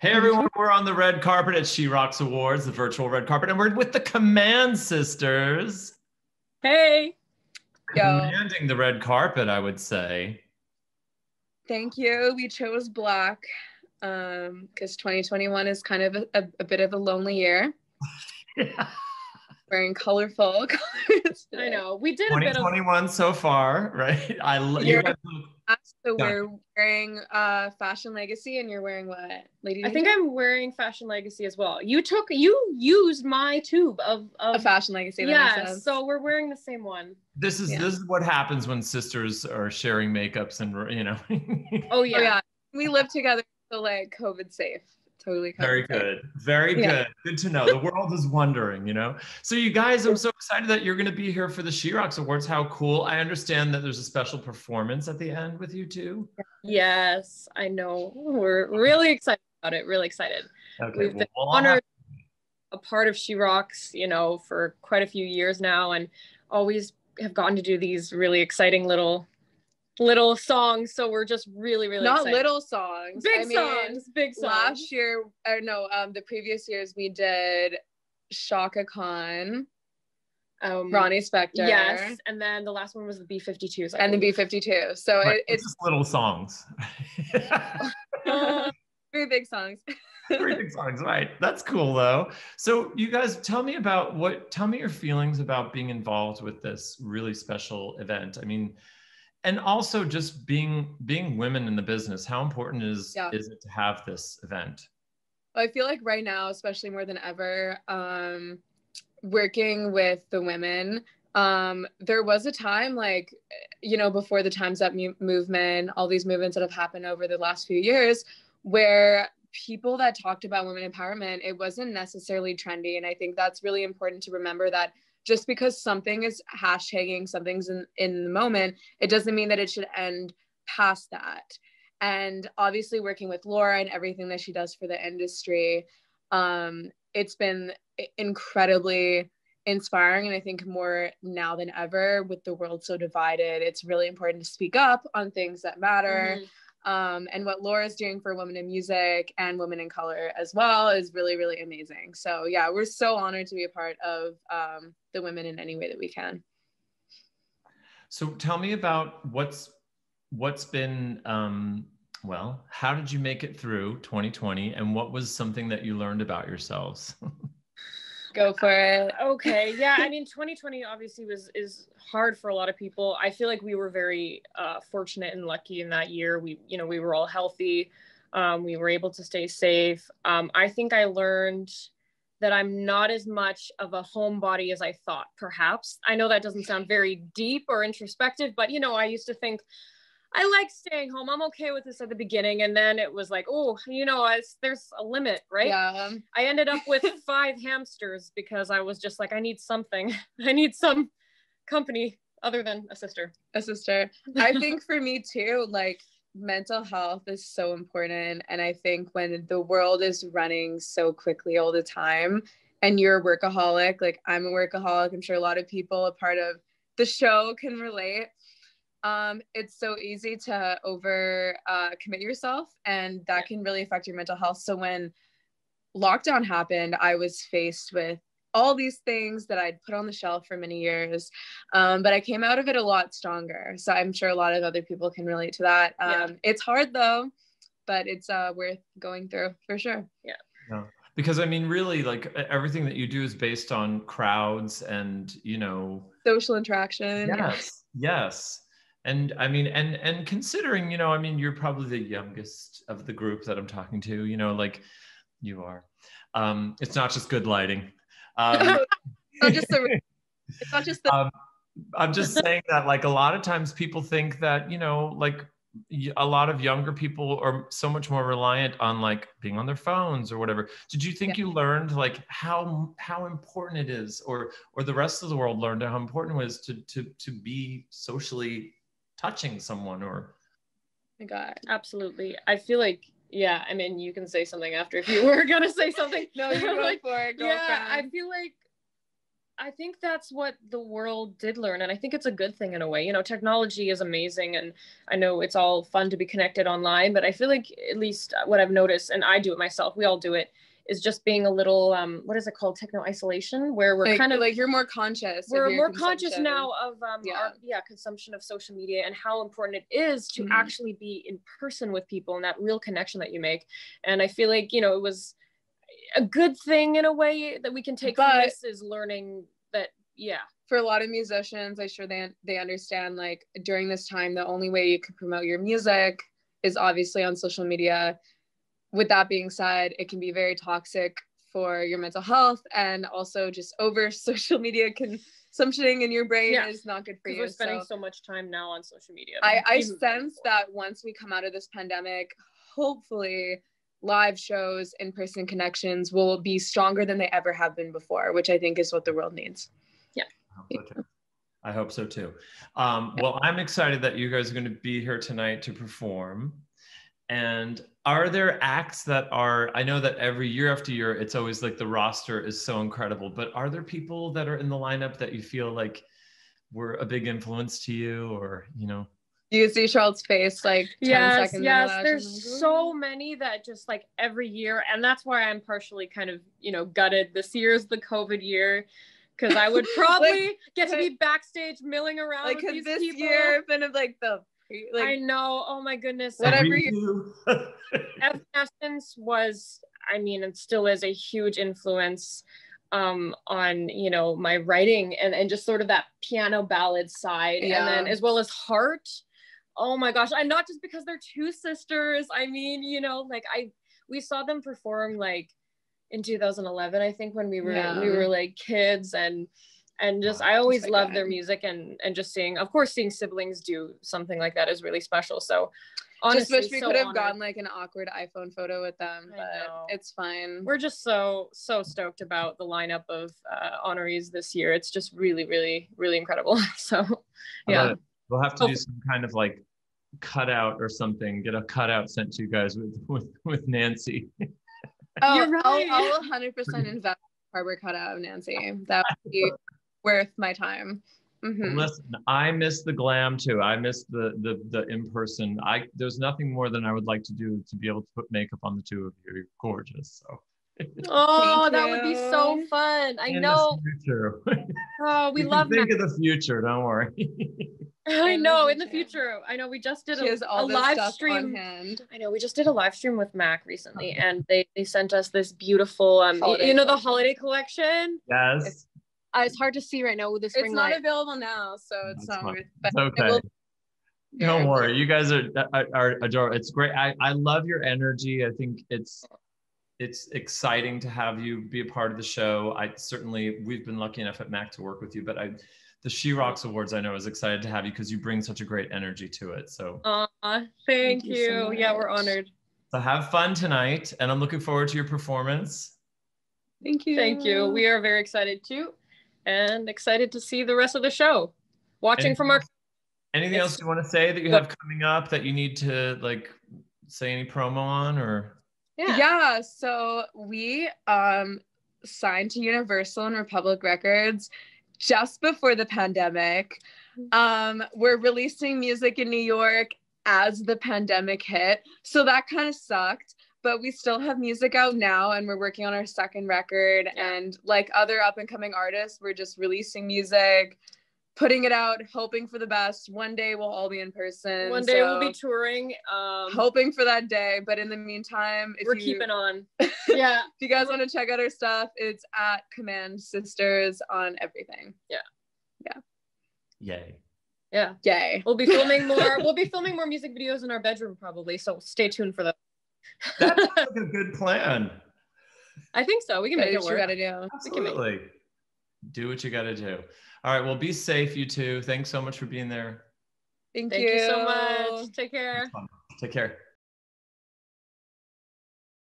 Hey everyone, we're on the red carpet at She Rocks Awards, the virtual red carpet, and we're with the Command Sisters. Hey. Yo, Commanding the red carpet, I would say. thank you. We chose black because 2021 is kind of a bit of a lonely year. Yeah. Wearing colorful colors. I know. We did a bit of 2021 so far, right? You guys look So stunning. we're wearing Fashion Legacy, and you're wearing what, Lady? I think I'm wearing Fashion Legacy as well. You used my tube of a Fashion Legacy. That yeah, makes sense. so we're wearing the same one. This is what happens when sisters are sharing makeups and Oh yeah. We live together, so like COVID safe. Totally. Very good. Very good. Good to know. The world is wondering, So you guys, I'm so excited that you're going to be here for the She Rocks Awards. How cool. I understand that there's a special performance at the end with you too. Yes, I know. We're really excited about it. Really excited. Okay. We've been honored a part of She Rocks, for quite a few years now, and always have gotten to do these really exciting little songs, so we're just really not excited. Little songs, big songs. Last year, or no, the previous years we did Shaka Khan, Ronnie Spector, yes, and then the last one was the B-52s, and the B-52. So right. it's just little songs. Very big songs. Very big songs, right? That's cool though. So you guys, tell me your feelings about being involved with this really special event. I mean, and also just being women in the business, how important is it to have this event? Well, I feel like right now, especially more than ever, working with the women, there was a time before the Time's Up movement, all these movements that have happened over the last few years, where people that talked about women empowerment, it wasn't necessarily trendy. And I think that's really important to remember, that just because something is hashtagging, something's in the moment, it doesn't mean that it should end past that. And obviously working with Laura and everything that she does for the industry, it's been incredibly inspiring. And I think more now than ever, with the world so divided, it's really important to speak up on things that matter. Mm-hmm. And what Laura's doing for women in music and women in color as well is really, really amazing. So yeah, we're so honored to be a part of the women in any way that we can. So tell me about what's been, how did you make it through 2020, and what was something that you learned about yourselves? Go for it. Okay. Yeah. I mean, 2020 obviously is hard for a lot of people. I feel like we were very fortunate and lucky in that year. We were all healthy. We were able to stay safe. I think I learned that I'm not as much of a homebody as I thought, perhaps. I know that doesn't sound very deep or introspective, but I used to think, I like staying home. I'm okay with this at the beginning. And then it was like, there's a limit, right? Yeah. I ended up with 5 hamsters because I was just like, I need something. I need some company other than a sister. I think for me too, like, mental health is so important. And I think when the world is running so quickly all the time, and you're a workaholic, like I'm a workaholic, I'm sure a lot of people a part of the show can relate. It's so easy to commit yourself, and that can really affect your mental health. So when lockdown happened, I was faced with all these things that I'd put on the shelf for many years, but I came out of it a lot stronger. So I'm sure a lot of other people can relate to that. It's hard though, but it's worth going through for sure. Yeah. Because I mean, really, like, everything that you do is based on crowds and, social interaction. Yes. And I mean, and considering, you're probably the youngest of the group that I'm talking to, like you are. It's not just good lighting. It's not just the I'm just saying that, like, a lot of times people think that, like, a lot of younger people are so much more reliant on, like, being on their phones or whatever. Did you think you learned, like, how important it is, or the rest of the world learned how important it was to be socially touching someone? Or my God, absolutely. I feel like, I mean, you can say something after if you were gonna say something. No, you go for it, girlfriend. I feel like I think that's what the world did learn. And I think it's a good thing in a way. You know, technology is amazing. And I know it's all fun to be connected online, but I feel like at least what I've noticed, and I do it myself, we all do it, is just being a little, what is it called? Techno isolation, where we're kind of like, you're more conscious. We're more conscious now of yeah. our consumption of social media and how important it is to actually be in person with people and that real connection that you make. And I feel like, you know, it was a good thing in a way that we can take from this, is learning that, for a lot of musicians, I'm sure they understand, like, during this time the only way you can promote your music is obviously on social media. With that being said, it can be very toxic for your mental health, and also just over social media consumption in your brain is not good for you. We're spending so much time now on social media. I sense that once we come out of this pandemic, hopefully live shows, in-person connections will be stronger than they ever have been before, which I think is what the world needs. Yeah. I hope so too. Well, I'm excited that you guys are going to be here tonight to perform. And are there acts that are, I know that every year after year, it's always like the roster is so incredible, but are there people that are in the lineup that you feel like were a big influence to you, or, you know? You see Charlotte's face like 10 seconds. Yes, there's so many that just like every year, and that's why I'm partially kind of, you know, gutted. This year's the COVID year, because I would probably get to be backstage milling around like with these this people. Year been of like the I know, oh my goodness, whatever you Evanescence was, I mean, it still is a huge influence on, you know, my writing and just sort of that piano ballad side, and then as well as Heart. Oh my gosh, and not just because they're two sisters. I mean, you know, like we saw them perform like in 2011, I think, when we were like kids, and just I always loved their music, and just seeing siblings do something like that is really special. So honestly, just wish we could have gotten like an awkward iPhone photo with them, but it's fine. We're just so stoked about the lineup of honorees this year. It's just really, really, really incredible. So yeah, we'll have to do some kind of like cutout or something, get a cutout sent to you guys with Nancy. Oh, you're right. I'll 100% invest in a cardboard cutout of Nancy. That would be worth my time. Listen, I miss the glam too. I miss the in-person. There's nothing more than I would like to do to be able to put makeup on the two of you. You're gorgeous. So. Oh, that would be so fun. I know. Future. Oh, we love think of the future. Don't worry. I know, in the future. I know we just did a live stream. I know we just did a live stream with M.A.C recently, and they sent us this beautiful the holiday collection. Yes. It's hard to see right now with the spring It's not light. Available now, so it's not worth. It's okay. Don't worry, you guys are adorable. It's great. I love your energy. I think it's exciting to have you be a part of the show. We've been lucky enough at M.A.C to work with you, but the She Rocks Awards, I know, is excited to have you because you bring such a great energy to it. So thank you. So yeah, we're honored. So have fun tonight, and I'm looking forward to your performance. Thank you. Thank you. We are very excited too, and excited to see the rest of the show. Anything else you want to say that you have coming up that you need to like say any promo on, or? Yeah, so we signed to Universal and Republic Records just before the pandemic. We're releasing music in New York as the pandemic hit, so that kind of sucked, but we still have music out now, and we're working on our second record. And like other up-and-coming artists, we're just releasing music, putting it out, hoping for the best. One day we'll all be in person. One day we'll be touring. Hoping for that day. But in the meantime, we're keeping on. Yeah. If you guys want to check out our stuff, it's at Command Sisters on everything. Yeah. Yay. Yeah. Yay. We'll be filming more music videos in our bedroom probably. So stay tuned for that. That's like a good plan. I think so. We can make it work. You gotta do. Absolutely. Do what you gotta do. All right, well, be safe, you two. Thanks so much for being there. Thank you so much. Take care. Take care.